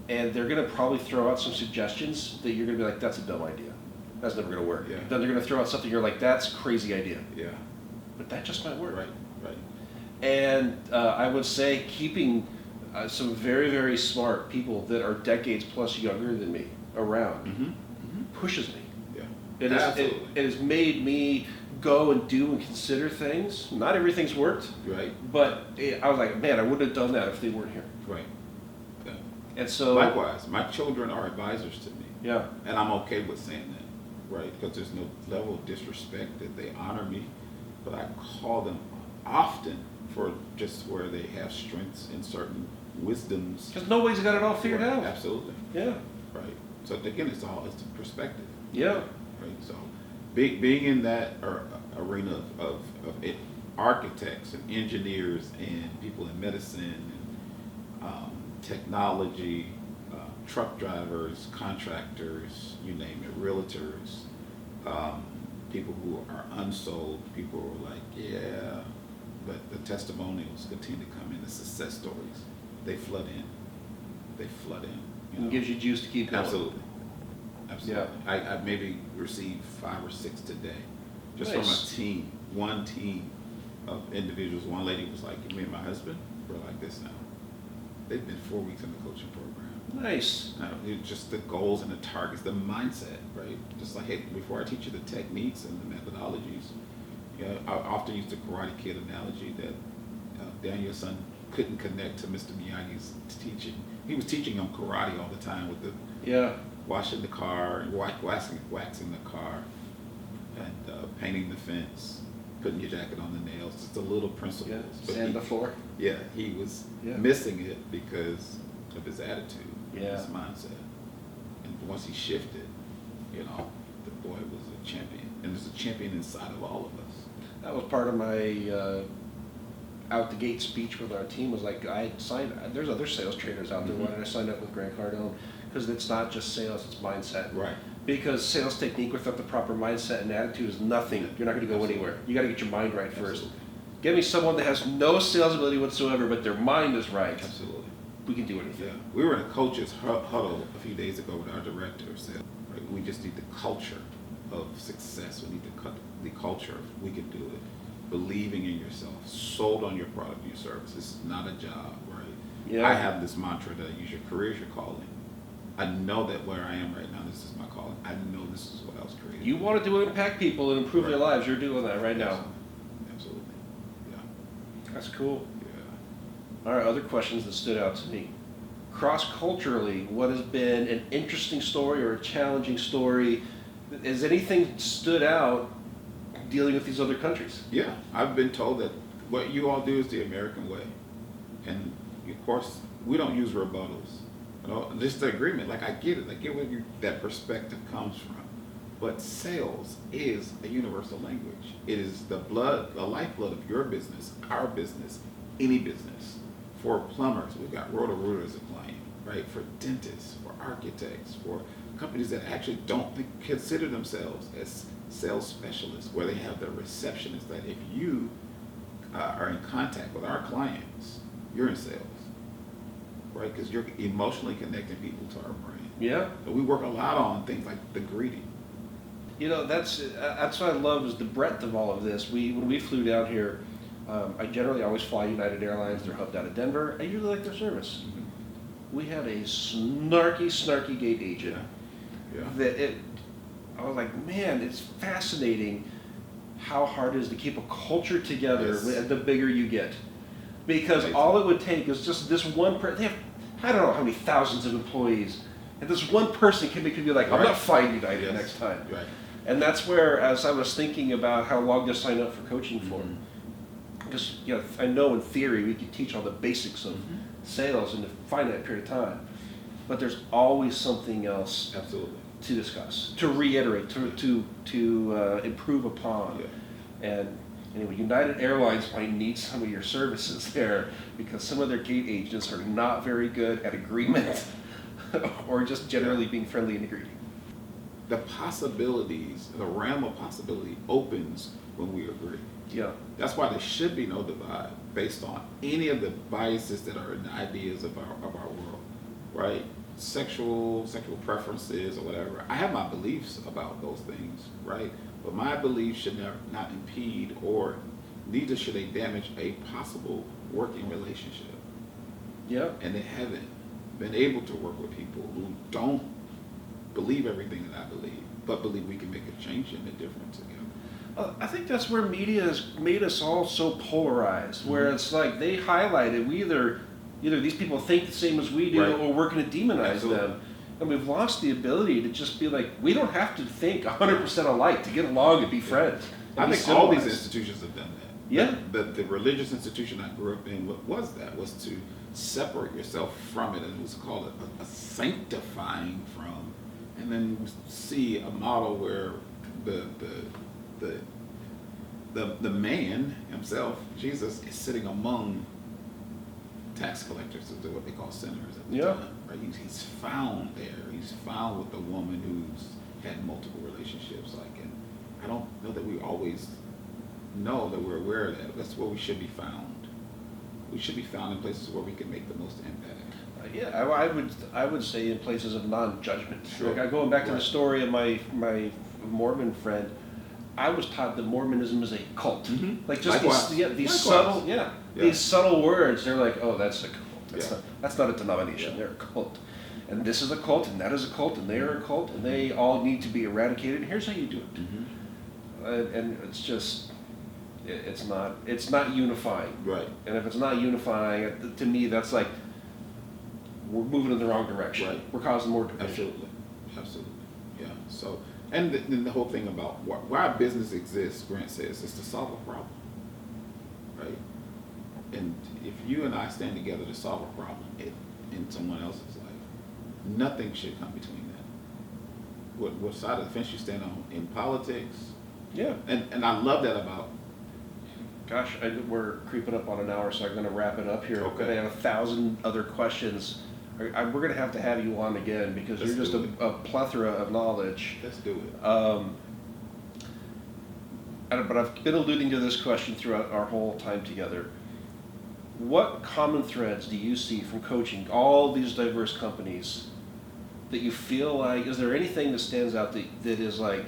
And they're going to probably throw out some suggestions that you're going to be like, that's a dumb idea. That's never going to work. Yeah. Then they're going to throw out something you're like, that's a crazy idea. Yeah. But that just might work. Right. And I would say keeping some very, very smart people that are decades plus younger than me around pushes me. Yeah. It has made me go and do and consider things. Not everything's worked. Right. But I was like, man, I wouldn't have done that if they weren't here. Right. Yeah. And so Likewise, my children are advisors to me. Yeah. And I'm okay with saying that, right? Because there's no level of disrespect that they honor me, but I call them often for just where they have strengths and certain wisdoms. Because nobody's got it all figured out. Absolutely. Yeah. Right. So again, it's the perspective. Yeah. Right. So being in that arena of architects and engineers and people in medicine and technology, truck drivers, contractors, you name it, realtors, people who are unsold, people who are like, yeah, but the testimonials continue to come in, the success stories, they flood in. You know? It gives you juice to keep going. Absolutely. Yeah. I've maybe received 5 or 6 today, just Nice. from one team of individuals. One lady was like, me and my husband, we're like this now. They've been 4 weeks in the coaching program. Nice. It's just the goals and the targets, the mindset, right? Just like, hey, before I teach you the techniques and the methodologies, I often use the Karate Kid analogy that Daniel's son couldn't connect to Mr. Miyagi's teaching. He was teaching him karate all the time with the washing the car, waxing the car, and painting the fence, putting your jacket on the nails. Just the little principles. But sand the floor. Yeah, he was missing it because of his attitude, his mindset. And once he shifted, the boy was a champion, and there's a champion inside of all of us. That was part of my out the gate speech with our team. Was like I signed. There's other sales trainers out there. Why did I sign up with Grant Cardone? Because it's not just sales; it's mindset. Right. Because sales technique without the proper mindset and attitude is nothing. You're not going to go anywhere. You got to get your mind right first. Absolutely. Get me someone that has no sales ability whatsoever, but their mind is right. Absolutely. We can do anything. Yeah. We were in a coach's huddle a few days ago with our director of sales. Right? We just need the culture of success. We need the culture of we can do it. Believing in yourself, sold on your product or your service. It's not a job, right? Yeah. I have this mantra that I use: your career is your calling. I know that where I am right now, this is my calling. I know this is what I was created. You want to impact people and improve their lives. You're doing that right now. Absolutely. Yeah. That's cool. Yeah. All right, other questions that stood out to me. Cross-culturally, what has been an interesting story or a challenging story? Has anything stood out dealing with these other countries? Yeah, I've been told that what you all do is the American way. And of course, we don't use rebuttals. Just the agreement, like I get it. I get where that perspective comes from. But sales is a universal language. It is the lifeblood of your business, our business, any business. For plumbers, we've got Roto-Rooter as a client, right? For dentists, for architects, for companies that actually don't consider themselves as sales specialists, where they have their receptionist, that if you are in contact with our clients, you're in sales, right? Because you're emotionally connecting people to our brand. Yeah. So we work a lot on things like the greeting. That's what I love is the breadth of all of this. When we flew down here, I generally always fly United Airlines. They're hubbed out of Denver. I usually like their service. Mm-hmm. We had a snarky gate agent. Yeah. I was like, man, it's fascinating how hard it is to keep a culture together the bigger you get. Because all it would take is just this one person. They have, I don't know how many thousands of employees. And this one person can be like, I'm not flying United next time. Right. And that's where, as I was thinking about how long to sign up for coaching for, because I know in theory we could teach all the basics of sales in a finite period of time, but there's always something else to discuss, to reiterate, to improve upon. Yeah. And anyway, United Airlines might need some of your services there because some of their gate agents are not very good at agreement or just generally being friendly and greeting. The possibilities, the realm of possibility opens when we agree. Yeah. That's why there should be no divide based on any of the biases that are in the ideas of our world, right? Sexual preferences or whatever. I have my beliefs about those things, right? But my beliefs should not impede, or neither should they damage a possible working relationship. Yeah. And they haven't been able to work with people who don't believe everything that I believe, but believe we can make a change and a difference together. I think that's where media has made us all so polarized, where it's like they highlighted either these people think the same as we do, or we're going to demonize them. And we've lost the ability to just be like, we don't have to think 100% alike to get along and be friends. And I think all these institutions have done that. Yeah. The religious institution I grew up in, what was that? Was to separate yourself from it, and it was called a sanctifying from. And then see a model where the man himself, Jesus, is sitting among tax collectors, what they call sinners at the time. Right? He's found there. He's found with the woman who's had multiple relationships. And I don't know that we always know that we're aware of that. That's where we should be found. We should be found in places where we can make the most impact. I would say in places of non-judgment. Sure. Like going back to the story of my Mormon friend, I was taught that Mormonism is a cult. Mm-hmm. Like just these subtle words. They're like, oh, that's a cult. That's not a denomination. They're a cult. And this is a cult, and that is a cult, and they are a cult, and they all need to be eradicated. And here's how you do it. Mm-hmm. And it's just, It's not unifying. Right. And if it's not unifying, to me, that's like we're moving in the wrong direction. Right. We're causing more division. Absolutely. Absolutely. Yeah. So, and then the whole thing about why business exists, Grant says, is to solve a problem. Right. And if you and I stand together to solve a problem in someone else's life, nothing should come between that. What side of the fence you stand on in politics? Yeah. And I love that about. Gosh, we're creeping up on an hour, so I'm going to wrap it up here. Okay. I have 1,000 other questions. We're going to have you on again because Let's you're just a plethora of knowledge. Let's do it. But I've been alluding to this question throughout our whole time together. What common threads do you see from coaching all these diverse companies that you feel like, is there anything that stands out that is like,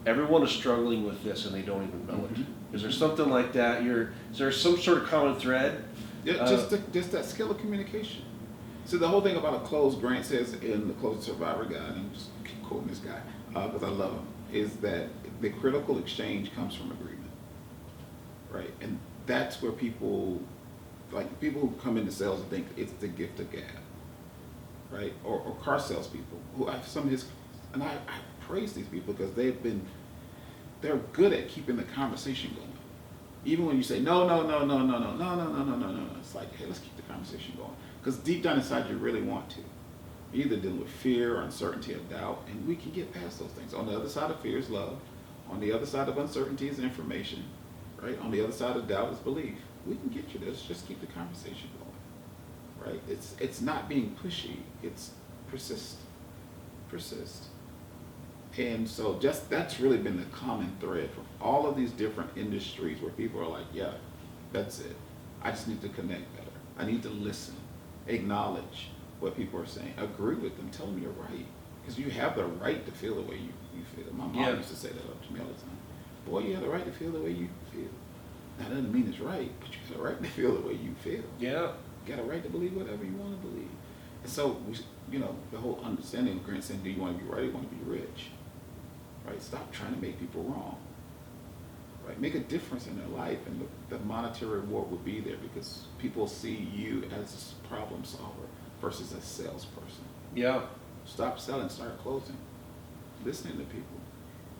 everyone is struggling with this and they don't even know it? Is there something like that? Is there some sort of common thread? Yeah, just that skill of communication. So the whole thing about a closed, Grant says in the Closed Survivor Guide, and I'm just keep quoting this guy because I love him, is that the critical exchange comes from agreement, right? And that's where people who come into sales and think it's the gift of gab, right? Or car salespeople who I have some of his, and I praise these people because they're good at keeping the conversation going. Even when you say no, it's like, hey, let's keep the conversation going. Because deep down inside, you really want to. You're either dealing with fear, or uncertainty, or doubt, and we can get past those things. On the other side of fear is love. On the other side of uncertainty is information, right? On the other side of doubt is belief. We can get you there. Let's just keep the conversation going, right? It's not being pushy. It's persist. And so that's really been the common thread from all of these different industries where people are like, yeah, that's it. I just need to connect better. I need to listen, acknowledge what people are saying, agree with them, tell them you're right. Because you have the right to feel the way you feel. My mom used to say that up to me all the time. Boy, you have the right to feel the way you feel. That doesn't mean it's right, but you have the right to feel the way you feel. Yeah. You got a right to believe whatever you want to believe. And so, the whole understanding of Grant saying, do you want to be right or you want to be rich? Right? Stop trying to make people wrong. Right? Make a difference in their life, and the monetary reward will be there because people see you as a problem solver versus a salesperson. Yeah. Stop selling, start closing. Listening to people.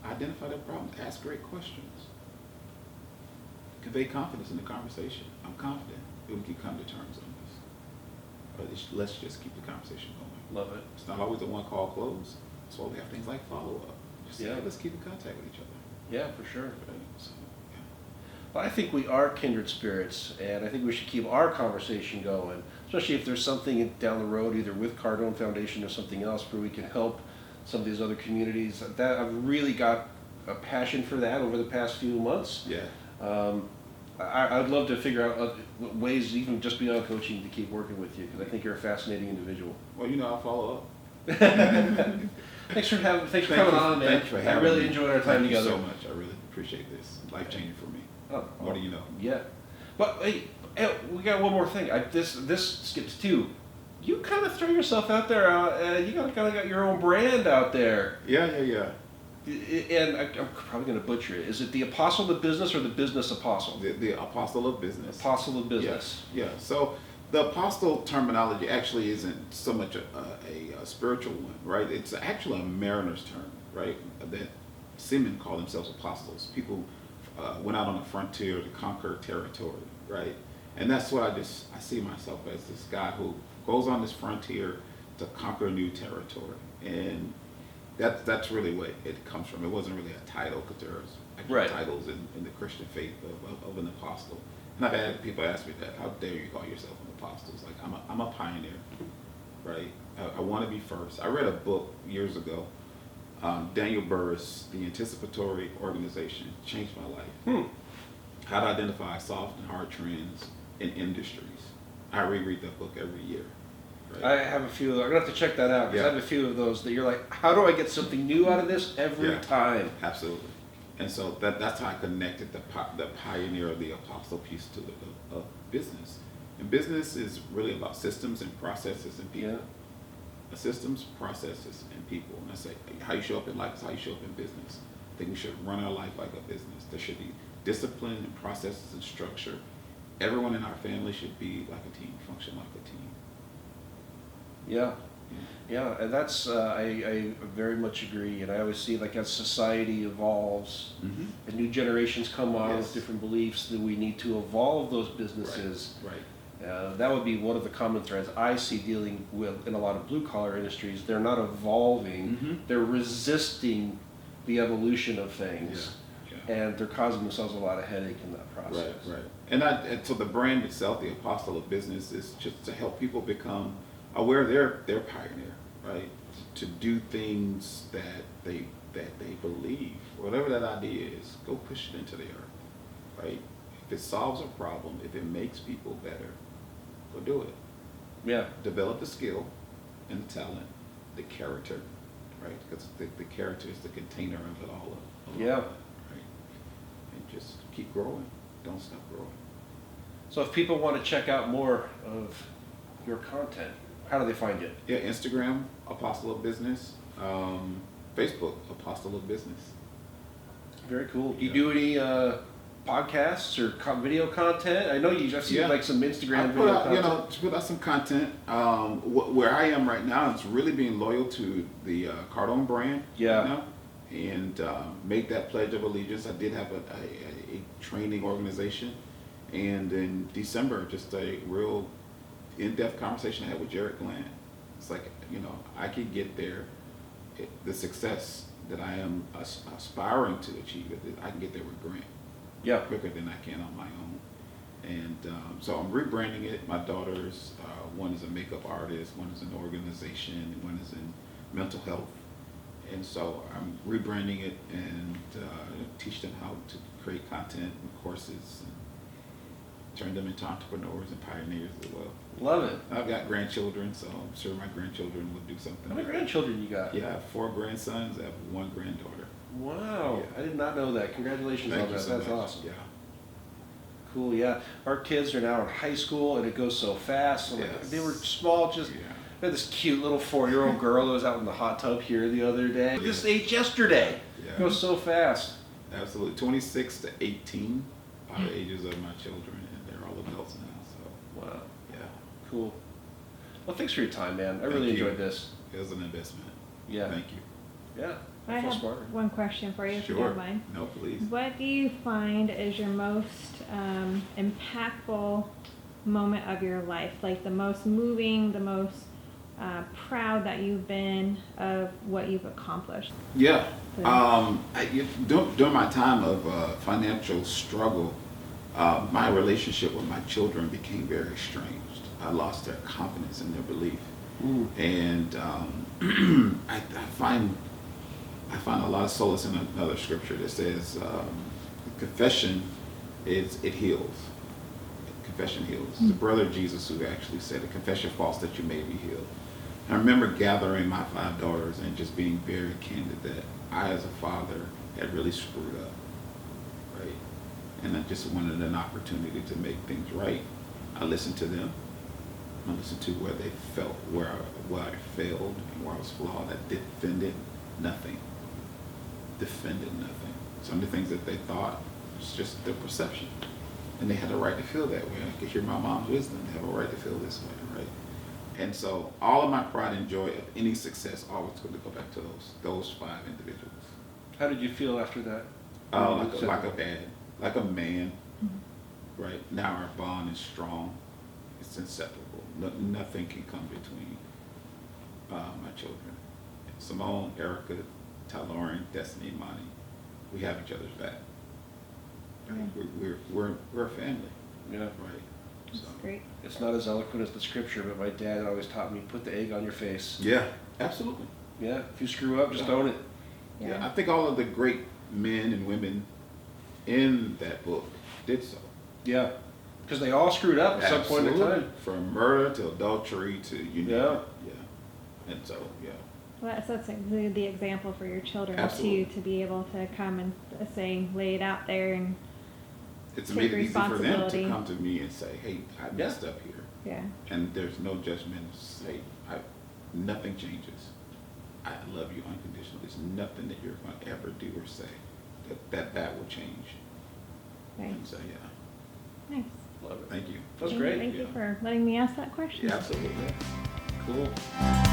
Identify their problems. Ask great questions. Convey confidence in the conversation. I'm confident that we can come to terms on this. But let's just keep the conversation going. Love it. It's not always a one-call close. That's why we have things like follow-up. Just say, Yeah. hey, let's keep in contact with each other. Yeah, for sure. Right? So, yeah. Well, I think we are kindred spirits, and I think we should keep our conversation going, especially if there's something down the road, either with Cardone Foundation or something else, where we can help some of these other communities. That I've really got a passion for that over the past few months. Yeah. I'd love to figure out ways, even just beyond coaching, to keep working with you, because I think you're a fascinating individual. Well, I'll follow up. Thanks for coming on, man. Thanks for having me. I really enjoyed our time together. Thank you so much. I really appreciate this. Life-changing for me. Oh, What do you know? Yeah. But hey, we got one more thing. This skips too. You kind of throw yourself out there. You kind of got your own brand out there. Yeah. And I'm probably going to butcher it. Is it the apostle of business or the business apostle? The apostle of business. Apostle of business. Yeah. So the apostle terminology actually isn't so much a spiritual one, right? It's actually a mariner's term, right? That seamen call themselves apostles. People went out on the frontier to conquer territory, right? And that's what I see myself as, this guy who goes on this frontier to conquer new territory. And that's really what it comes from. It wasn't really a title, because there's actual titles in the Christian faith of an apostle. And I've had people ask me that, how dare you call yourself an apostle? It's like, I'm a pioneer, right? I want to be first. I read a book years ago, Daniel Burris, The Anticipatory Organization, changed my life. How to identify soft and hard trends in industries. I reread that book every year. Right? I have a few. I'm gonna have to check that out, because I have a few of those that you're like, how do I get something new out of this every time? Absolutely. And so that's how I connected the pioneer of the apostle piece to the business. And business is really about systems and processes and people. Systems, processes, and people. And I say, how you show up in life is how you show up in business. I think we should run our life like a business. There should be discipline and processes and structure. Everyone in our family should be like a team, function like a team. Yeah. Yeah, and that's, I very much agree, and I always see, like, as society evolves, Mm-hmm. and new generations come on with Yes. different beliefs, that we need to evolve those businesses. Right. That would be one of the common threads I see dealing with in a lot of blue-collar industries. They're not evolving, Mhm. they're resisting the evolution of things, Yeah. and they're causing themselves a lot of headache in that process. Right. And so the brand itself, the Apostle of Business, is just to help people become aware they're pioneer, right? To do things that they believe, whatever that idea is, go push it into the earth, right? If it solves a problem, if it makes people better, go do it. Yeah, Develop the skill and the talent, the character, right? Because the character is the container of it all. Yeah. Right? And just keep growing. Don't stop growing. so if people want to check out more of your content, how do they find you? Yeah, Instagram, Apostle of Business. Facebook, Apostle of Business. Very cool. Do you Yeah. do any podcasts or video content? I know I've seen Yeah. like some I Instagram put video out, content. to put out some content. Where I am right now, it's really being loyal to the Cardone brand. Yeah. Right now, and make that pledge of allegiance. I did have a training organization, and in December, just a real in-depth conversation I had with Jared Glenn. It's like, I could get there. The success that I am aspiring to achieve, I can get there with Grant Yeah. quicker than I can on my own. And so I'm rebranding it. My daughters, one is a makeup artist, one is an organization, one is in mental health. And so I'm rebranding it and teach them how to create content and courses and turn them into entrepreneurs and pioneers as well. Love it. I've got grandchildren, so I'm sure my grandchildren will do something. How many grandchildren you got? Yeah, I have 4 grandsons. I have 1 granddaughter. Wow. Yeah. I did not know that. Congratulations Thank on you that. so That's much. awesome. Yeah. Cool, yeah. Our kids are now in high school and it goes so fast. So Yes. they were small, just Yeah. we had this cute little 4-year-old girl that was out in the hot tub here the other day. This age yesterday. Yeah. It goes so fast. Absolutely. 26 to 18 are the ages of my children, and they're all adults now. So, Wow. yeah, Cool. Well, thanks for your time, man. I Thank really you. enjoyed this. it was an investment. Yeah. Thank you. Yeah. I feel have smarter. one question for you, if you Sure. don't mind. No, please. What do you find is your most impactful moment of your life? Like the most moving, the most proud that you've been of what you've accomplished? Yeah. Yeah. During my time of financial struggle, my relationship with my children became very estranged. I lost their confidence in their belief. Ooh. And I find a lot of solace in another scripture that says confession it heals. Confession heals. It's the brother of Jesus who actually said it. Confess your faults that you may be healed. I remember gathering my 5 daughters and just being very candid that I, as a father, had really screwed up, right? And I just wanted an opportunity to make things right. I listened to them. I listened to where they felt, where I failed, and where I was flawed. I defended nothing. Some of the things that they thought was just their perception. And they had a right to feel that way. I could hear my mom's wisdom. They have a right to feel this way, right? And so all of my pride and joy of any success always going to go back to those 5 individuals. How did you feel after that? Like a man, right? Now our bond is strong. It's inseparable. Nothing can come between my children. Simone, Erica, Tyloren, Destiny, and Monty. We have each other's back. Right? We're a family, Yeah. right? That's So, great. It's not as eloquent as the scripture, but my dad always taught me, put the egg on your face. yeah, absolutely. Yeah. If you screw up, just own it. Yeah, I think all of the great men and women in that book did so. Yeah. Because they all screwed up at some point in Absolutely. time. From murder to adultery to Yeah. yeah. And so, yeah. Well, that's the example for your children Absolutely. too, to be able to come and lay it out there and It's take made it easy for them to responsibility. come to me and say, hey, I messed up here. yeah. And there's no judgment. Say, nothing changes. I love you unconditionally. There's nothing that you're going to ever do or say that will change. Right. And so, yeah, Nice. Love it. thank you. That's Thank great. Thank you Yeah. for letting me ask that question. Yeah, absolutely. Cool.